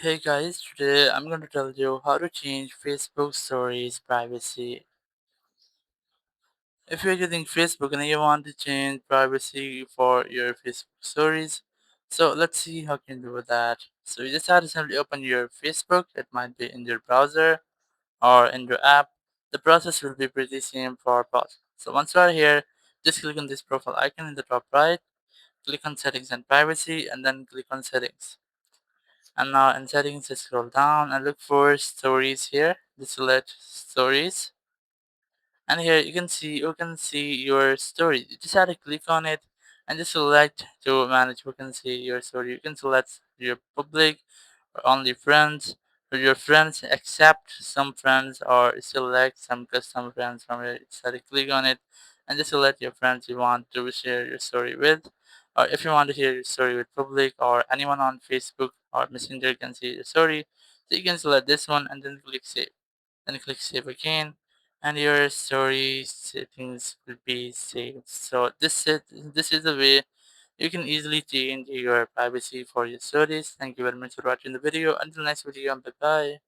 Hey guys, today I'm going to tell you how to change Facebook Stories privacy. If you're using Facebook and you want to change privacy for your Facebook Stories, so let's see how you can do that. So you just have to simply open your Facebook. It might be in your browser or in your app. The process will be pretty same for both. So once you are here, just click on this profile icon in the top right, click on settings and privacy, and then click on settings. And now in settings, just scroll down and look for stories here. Just select stories. And here you can see your story. You just have to click on it and just select to manage who can see your story. You can select your public or only friends or your friends accept some friends or select some custom friends from here. Just have to click on it and just select your friends you want to share your story with. Or if you want to hear your story with public or anyone on Facebook or Messenger can see your story, so you can select this one and then click save. Then click save again and your story settings will be saved. So this is the way you can easily change your privacy for your stories. Thank you very much for watching the video. Until next video, bye bye.